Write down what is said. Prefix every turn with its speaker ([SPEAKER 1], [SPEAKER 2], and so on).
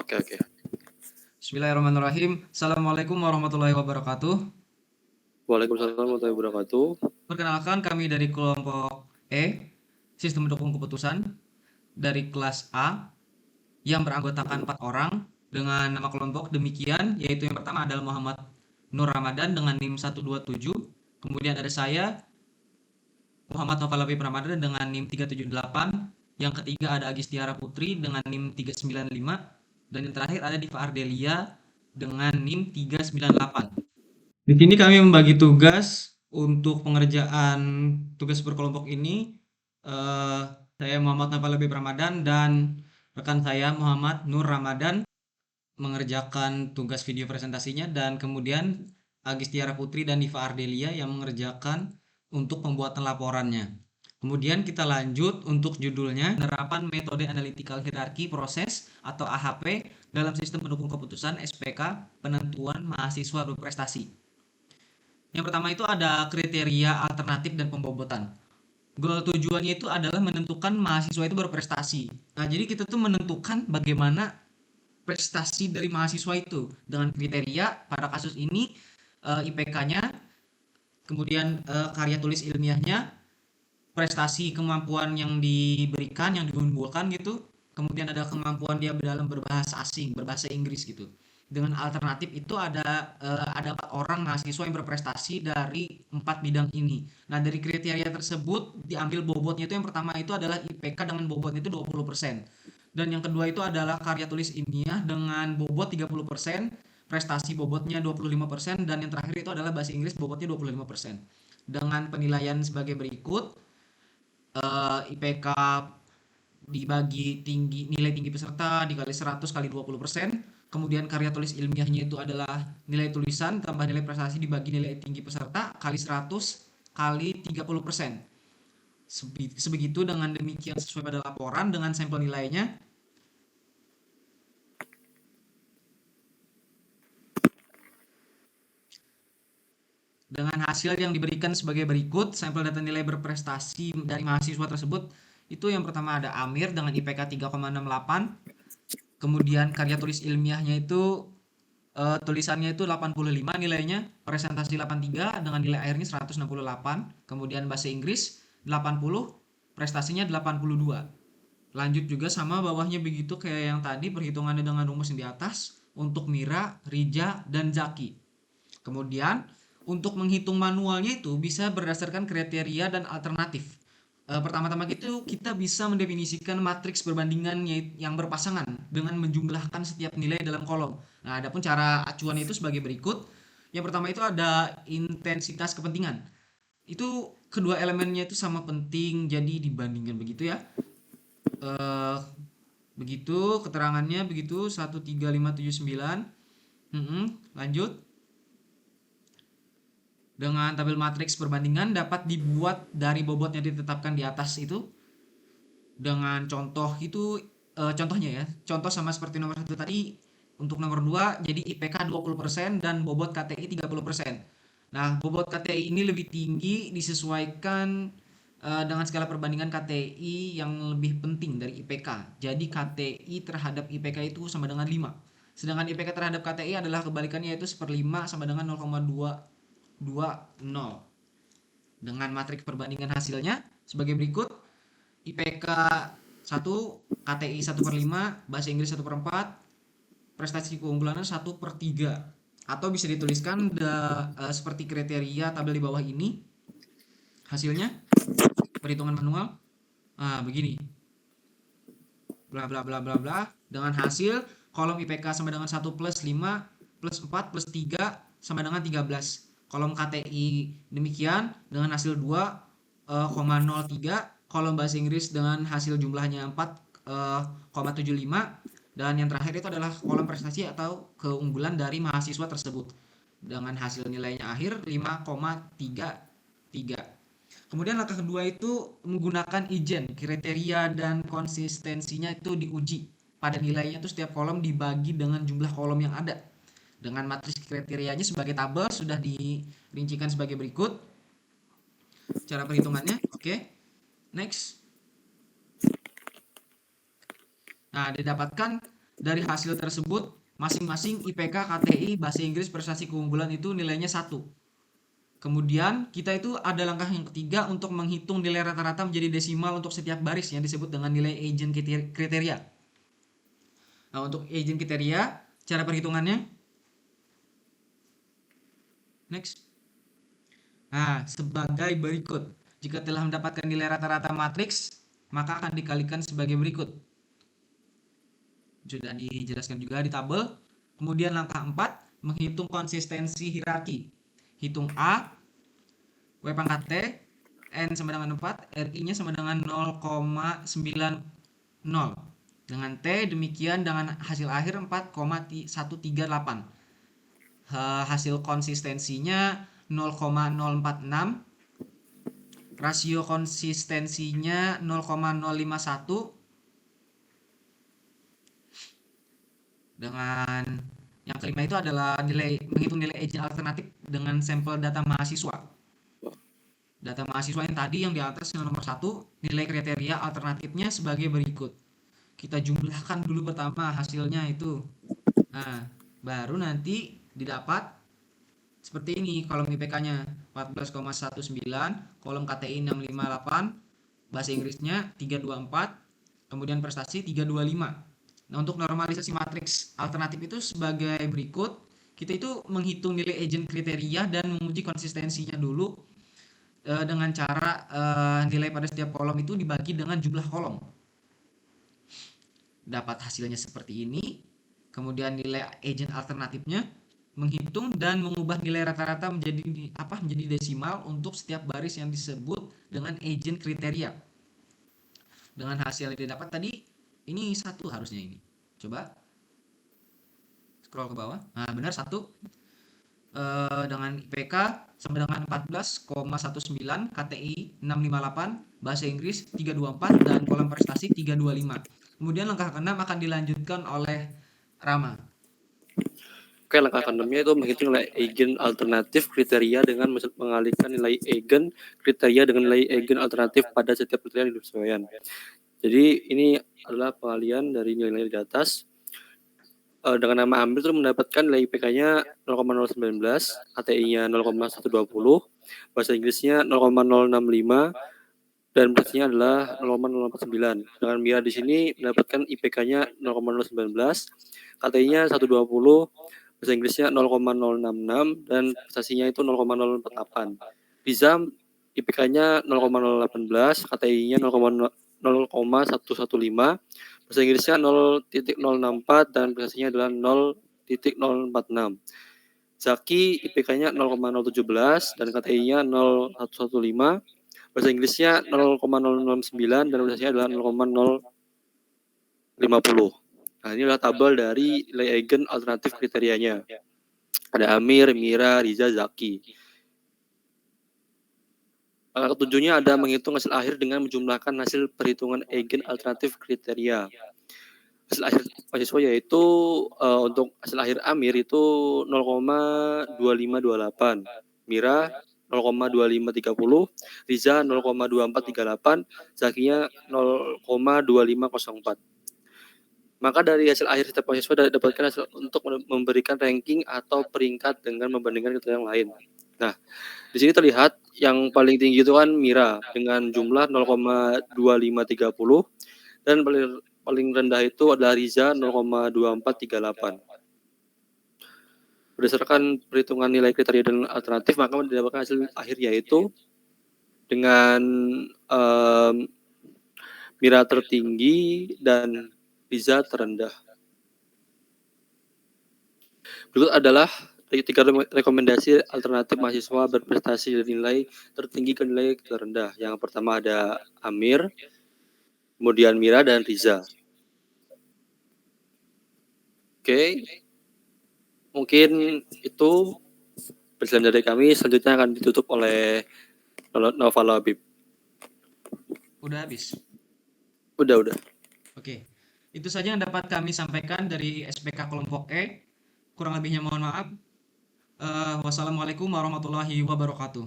[SPEAKER 1] Oke, oke.
[SPEAKER 2] Bismillahirrahmanirrahim. Assalamualaikum warahmatullahi wabarakatuh.
[SPEAKER 1] Waalaikumsalam warahmatullahi wabarakatuh.
[SPEAKER 2] Perkenalkan kami dari kelompok E, Sistem Mendukung Keputusan, dari kelas A, yang beranggotakan 4 orang dengan nama kelompok demikian, yaitu yang pertama adalah Muhammad Nur Ramadan dengan NIM 127, kemudian ada saya, Muhammad Noval Habib Ramadan dengan NIM 378, yang ketiga ada Agis Tiara Putri dengan NIM 395, dan yang terakhir ada Diva Ardelia dengan NIM 398. Di sini kami membagi tugas untuk pengerjaan tugas berkelompok ini. Eh, saya Muhammad Nafal Habib Ramadan dan rekan saya Muhammad Nur Ramadan mengerjakan tugas video presentasinya, dan kemudian Agis Tiara Putri dan Diva Ardelia yang mengerjakan untuk pembuatan laporannya. Kemudian kita lanjut untuk judulnya, penerapan metode analytical hierarchy proses atau AHP dalam sistem pendukung keputusan SPK penentuan mahasiswa berprestasi. Yang pertama itu ada kriteria alternatif dan pembobotan. Goal tujuannya itu adalah menentukan mahasiswa itu berprestasi. Nah, jadi kita tuh menentukan bagaimana prestasi dari mahasiswa itu dengan kriteria pada kasus ini IPK-nya, kemudian karya tulis ilmiahnya, prestasi kemampuan yang diberikan, yang diunggulkan gitu. Kemudian ada kemampuan dia dalam berbahasa asing, berbahasa Inggris gitu. Dengan alternatif itu ada 4 orang mahasiswa yang berprestasi dari 4 bidang ini. Nah, dari kriteria tersebut diambil bobotnya itu, yang pertama itu adalah IPK dengan bobotnya itu 20%. Dan yang kedua itu adalah karya tulis ilmiah dengan bobot 30%, prestasi bobotnya 25%, dan yang terakhir itu adalah bahasa Inggris bobotnya 25%. Dengan penilaian sebagai berikut, IPK dibagi tinggi, nilai tinggi peserta dikali 100 kali 20%. Kemudian karya tulis ilmiahnya itu adalah nilai tulisan tambah nilai prestasi dibagi nilai tinggi peserta kali 100 kali 30%. Sebegitu, dengan demikian sesuai pada laporan dengan sampel nilainya. Dengan hasil yang diberikan sebagai berikut, sampel data nilai berprestasi dari mahasiswa tersebut itu yang pertama ada Amir dengan IPK 3,68. Kemudian karya tulis ilmiahnya itu tulisannya itu 85 nilainya, presentasi 83 dengan nilai akhirnya 168, kemudian bahasa Inggris 80, prestasinya 82. Lanjut juga sama bawahnya begitu kayak yang tadi, perhitungannya dengan rumus yang di atas untuk Mira, Rija, dan Zaki. Kemudian untuk menghitung manualnya itu bisa berdasarkan kriteria dan alternatif. Pertama-tama itu kita bisa mendefinisikan matriks perbandingan yang berpasangan dengan menjumlahkan setiap nilai dalam kolom. Nah, adapun cara acuan itu sebagai berikut. Yang pertama itu ada intensitas kepentingan. Itu kedua elemennya itu sama penting, jadi dibandingkan begitu ya. Eh, begitu keterangannya begitu 13579. Lanjut. Dengan tabel matriks perbandingan dapat dibuat dari bobot yang ditetapkan di atas itu. Dengan contoh itu contohnya ya. Contoh sama seperti nomor 1 tadi, untuk nomor 2 jadi IPK 20% dan bobot KTI 30%. Nah, bobot KTI ini lebih tinggi disesuaikan dengan skala perbandingan KTI yang lebih penting dari IPK. Jadi KTI terhadap IPK itu sama dengan 5. Sedangkan IPK terhadap KTI adalah kebalikannya, yaitu 1/5 sama dengan 0,220. Dengan matriks perbandingan hasilnya sebagai berikut: IPK 1, KTI 1/5, bahasa Inggris 1/4, prestasi keunggulannya 1/3. Atau bisa dituliskan seperti kriteria tabel di bawah ini. Hasilnya perhitungan manual. Nah, begini. Bla bla bla bla bla. Dengan hasil kolom IPK sama dengan 1 plus 5 plus 4 plus 3 sama dengan 13. Kolom KTI demikian dengan hasil 2,03. Kolom bahasa Inggris dengan hasil jumlahnya 4,75. Dan yang terakhir itu adalah kolom prestasi atau keunggulan dari mahasiswa tersebut dengan hasil nilainya akhir 5,33. Kemudian langkah kedua itu menggunakan ijen, kriteria dan konsistensinya itu diuji. Pada nilainya itu setiap kolom dibagi dengan jumlah kolom yang ada. Dengan matriks kriterianya sebagai tabel sudah dirincikan sebagai berikut. Cara perhitungannya, oke. Next. Nah, didapatkan dari hasil tersebut masing-masing IPK, KTI, bahasa Inggris, prestasi keunggulan itu nilainya 1. Kemudian kita itu ada langkah yang ketiga untuk menghitung nilai rata-rata menjadi desimal untuk setiap baris yang disebut dengan nilai agent kriteria. Nah, untuk agent kriteria, cara perhitungannya next. Nah, sebagai berikut. Jika telah mendapatkan nilai rata-rata matriks, maka akan dikalikan sebagai berikut. Sudah dijelaskan juga di tabel. Kemudian langkah 4, menghitung konsistensi hierarki. Hitung A, W pangkat T, N sama dengan 4, RI-nya sama dengan 0,90. Dengan T demikian dengan hasil akhir 4,138. Hasil konsistensinya 0,046, rasio konsistensinya 0,051, dengan yang kelima itu adalah menghitung nilai agent alternatif dengan sampel data mahasiswa. Data mahasiswa yang tadi yang di atas yang nomor 1, nilai kriteria alternatifnya sebagai berikut. Kita jumlahkan dulu pertama hasilnya itu. Nah, baru nanti didapat seperti ini, kolom IPK-nya 14,19, kolom KTI 658, bahasa Inggrisnya 324, kemudian prestasi 325. Nah, untuk normalisasi matriks alternatif itu sebagai berikut. Kita itu menghitung nilai agent kriteria dan menguji konsistensinya dulu dengan cara nilai pada setiap kolom itu dibagi dengan jumlah kolom. Dapat hasilnya seperti ini. Kemudian nilai agent alternatifnya, menghitung dan mengubah nilai rata-rata menjadi desimal untuk setiap baris yang disebut dengan agent kriteria. Dengan hasil yang didapat tadi, ini 1 harusnya ini. Coba scroll ke bawah. Nah, benar 1. Dengan IPK sama dengan 14,19, KTI 658, bahasa Inggris 324, dan kolom prestasi 325. Kemudian langkah ke-6 akan dilanjutkan oleh Rama.
[SPEAKER 1] Oke, langkah ke-6-nya itu menghitung nilai eigen alternatif kriteria dengan mengalihkan nilai eigen kriteria dengan nilai eigen alternatif pada setiap kriteria yang disesuaikan. Jadi ini adalah pengalihan dari nilai-nilai di atas. Dengan nama ambil itu mendapatkan nilai IPK-nya 0,019, KTI-nya 0,120, bahasa Inggrisnya 0,065, dan prestasinya adalah 0,049. Dengan Mira di sini mendapatkan IPK-nya 0,019, KTI-nya 120, bahasa Inggrisnya 0,066, dan prestasinya itu 0,048. Riza IPK-nya 0,018, KTI-nya 0,115, bahasa Inggrisnya 0,064, dan prestasinya adalah 0,046. Zaki IPK-nya 0,017 dan KTI-nya 0,115, bahasa Inggrisnya 0,069, dan prestasinya adalah 0,050. Nah, ini adalah tabel dari nilai eigen alternatif kriterianya. Ada Amir, Mira, Riza, Zaki. Langkah ketujuhnya ada menghitung hasil akhir dengan menjumlahkan hasil perhitungan eigen alternatif kriteria. Hasil akhir mahasiswa yaitu untuk hasil akhir Amir itu 0,2528, Mira 0,2530, Riza 0,2438, Zakinya 0,2504. Maka dari hasil akhir setiap mahasiswa dapatkan hasil untuk memberikan ranking atau peringkat dengan membandingkan kriteria yang lain. Nah, di sini terlihat yang paling tinggi itu kan Mira dengan jumlah 0,2530, dan paling rendah itu adalah Riza 0,2438. Berdasarkan perhitungan nilai kriteria dan alternatif, maka mendapatkan hasil akhir yaitu dengan Mira tertinggi dan Riza terendah. Berikut adalah 3 rekomendasi alternatif mahasiswa berprestasi dari nilai tertinggi ke nilai terendah. Yang pertama ada Amir, kemudian Mira, dan Riza. Oke, mungkin itu penjelasan dari kami. Selanjutnya akan ditutup oleh Noval Habib.
[SPEAKER 2] Udah habis?
[SPEAKER 1] Udah.
[SPEAKER 2] Oke. Itu saja yang dapat kami sampaikan dari SPK kelompok E. Kurang lebihnya mohon maaf. Wassalamualaikum warahmatullahi wabarakatuh.